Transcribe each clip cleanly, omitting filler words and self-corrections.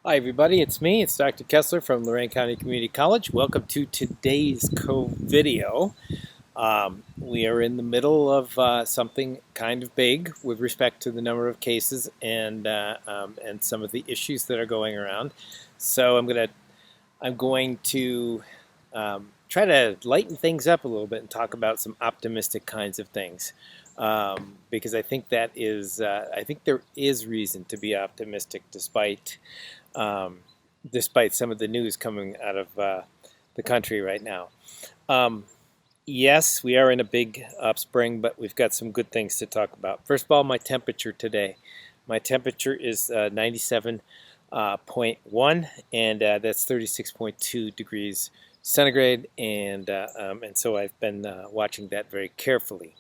Hi everybody, it's me, it's Dr. Kestler from Lorain County Community College. Welcome to today's video. We are in the middle of something kind of big with respect to the number of cases and some of the issues that are going around. So I'm going to try to lighten things up a little bit and talk about some optimistic kinds of things. Because I think I think there is reason to be optimistic despite some of the news coming out of the country right now. Yes, we are in a big upspring, but we've got some good things to talk about. First of all, my temperature today. My temperature is 97.1, and that's 36.2 degrees centigrade, and so I've been watching that very carefully.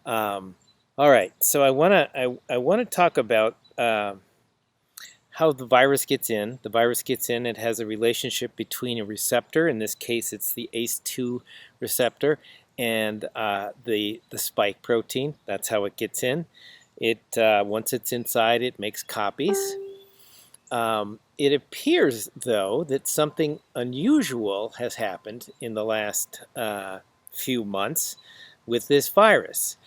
All right, so I wanna talk about how the virus gets in. The virus gets in, it has a relationship between a receptor, in this case it's the ACE2 receptor, and the spike protein. That's how it gets in. Once it's inside, it makes copies. It appears, though, that something unusual has happened in the last few months with this virus.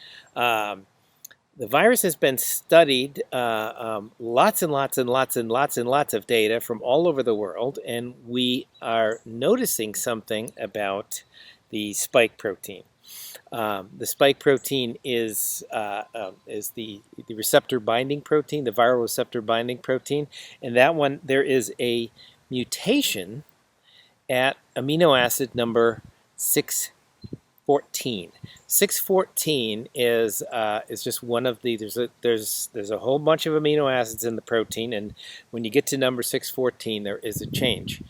The virus has been studied, lots and lots and lots and lots and lots of data from all over the world, and we are noticing something about the spike protein. The spike protein is the receptor binding protein, the viral receptor binding protein, and that one, there is a mutation at amino acid number 614. 614 is just one of the there's a whole bunch of amino acids in the protein, and when you get to number 614, there is a change.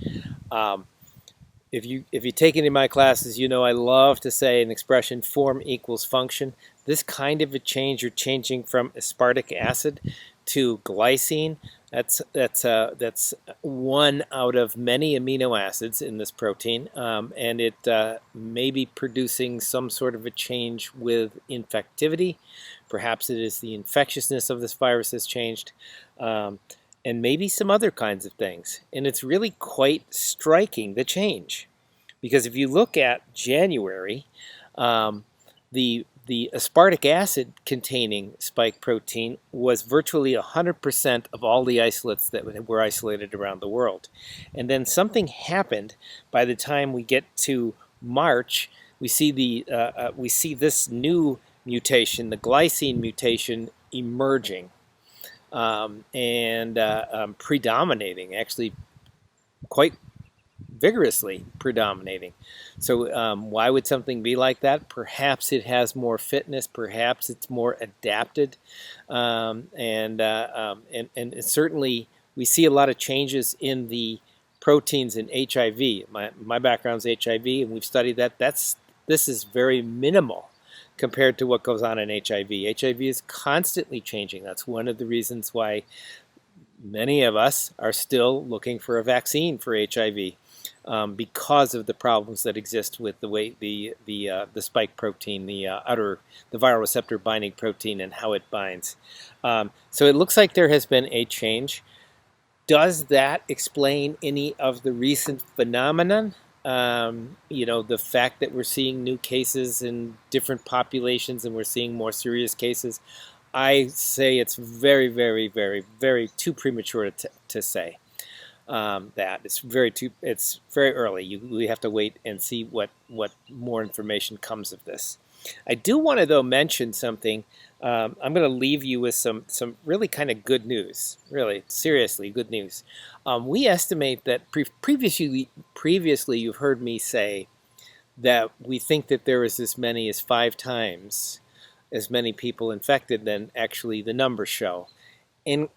If you take any of my classes, you know I love to say an expression: form equals function. This kind of a change, you're changing from aspartic acid to glycine. That's one out of many amino acids in this protein, and it may be producing some sort of a change with infectivity. Perhaps it is the infectiousness of this virus has changed, and maybe some other kinds of things. And it's really quite striking, the change, because if you look at January, the aspartic acid containing spike protein was virtually 100% of all the isolates that were isolated around the world. And then something happened. By the time we get to March, we see this new mutation, the glycine mutation, emerging and predominating, actually quite vigorously predominating. So why would something be like that? Perhaps it has more fitness, perhaps it's more adapted, and certainly we see a lot of changes in the proteins in HIV. My background's HIV, and we've studied that. This is very minimal compared to what goes on in HIV. HIV is constantly changing. That's one of the reasons why many of us are still looking for a vaccine for HIV. Because of the problems that exist with the way the spike protein, the viral receptor binding protein, and how it binds. So it looks like there has been a change. Does that explain any of the recent phenomenon? The fact that we're seeing new cases in different populations and we're seeing more serious cases. I say it's very, very, very, very too premature to say. That it's very early. We have to wait and see what more information comes of this. I do want to, though, mention something. I'm going to leave you with some really kind of good news. Really, seriously, good news. We estimate that previously you've heard me say that we think that there is as many as 5 times as many people infected than actually the numbers show, and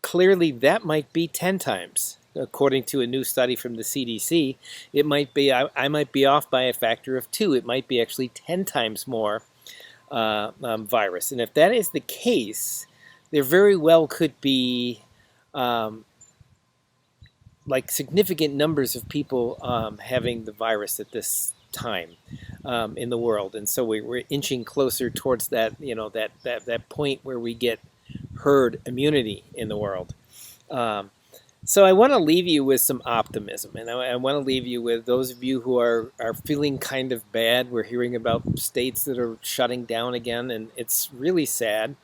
clearly that might be 10 times. According to a new study from the CDC, it might be, I might be off by a factor of 2. It might be actually 10 times more virus. And if that is the case, there very well could be like significant numbers of people having the virus at this time in the world. And so we're inching closer towards that, that point where we get herd immunity in the world. So I want to leave you with some optimism, and I want to leave you with those of you who are feeling kind of bad. We're hearing about states that are shutting down again, and it's really sad.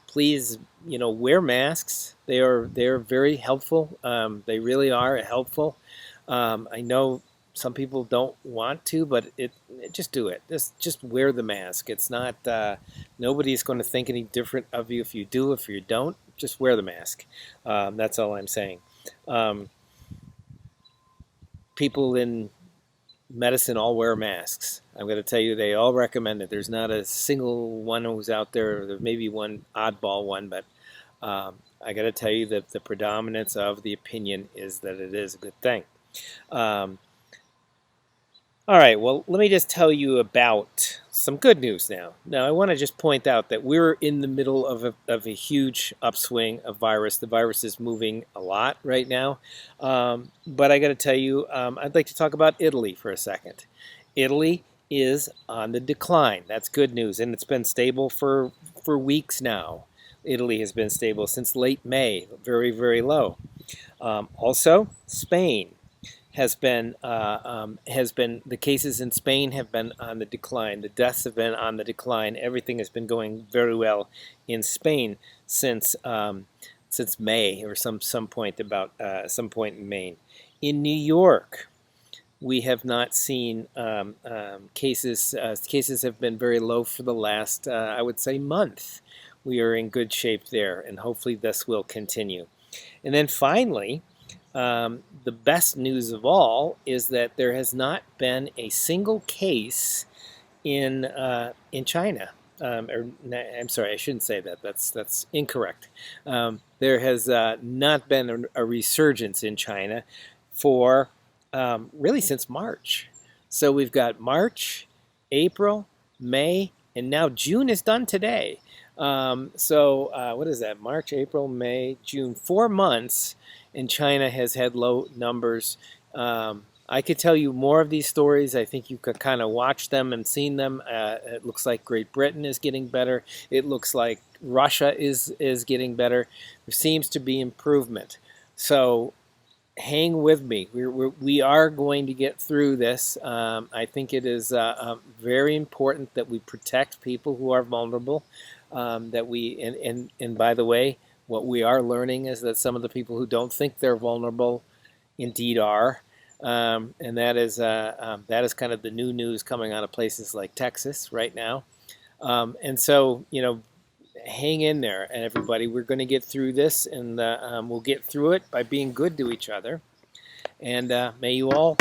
Please, wear masks. They are very helpful. They really are helpful. I know some people don't want to, but just do it. Just wear the mask. It's not nobody's going to think any different of you if you do. If you don't, just wear the mask. That's all I'm saying. Um, People in medicine all wear masks. I'm going to tell you, they all recommend it. There's not a single one who's out there. There may be one oddball one, but I got to tell you that the predominance of the opinion is that it is a good thing. Um, all right, well, let me just tell you about some good news now. Now, I want to just point out that we're in the middle of a huge upswing of virus. The virus is moving a lot right now. But I got to tell you, I'd like to talk about Italy for a second. Italy is on the decline. That's good news, and it's been stable for weeks now. Italy has been stable since late May, very, very low. Also, Spain has been the cases in Spain have been on the decline. The deaths have been on the decline. Everything has been going very well in Spain since May, or some point some point in May. In New York, we have not seen cases. Cases have been very low for the last, I would say, month. We are in good shape there, and hopefully this will continue. And then finally, the best news of all is that there has not been a single case in China. I'm sorry, I shouldn't say that. That's incorrect. There has not been a resurgence in China for really since March. So we've got March, April, May, and now June is done today. What is that? March, April, May, June. 4 months, and China has had low numbers. I could tell you more of these stories. I think you could kind of watch them and seen them. It looks like Great Britain is getting better. It looks like Russia is getting better. There seems to be improvement. So hang with me. We are going to get through this. I think it is very important that we protect people who are vulnerable. And by the way, what we are learning is that some of the people who don't think they're vulnerable indeed are. And that is kind of the new news coming out of places like Texas right now. And so, hang in there, and everybody. We're going to get through this, and we'll get through it by being good to each other. And may you all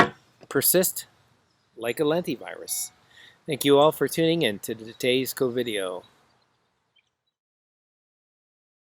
persist like a lentivirus. Thank you all for tuning in to today's video.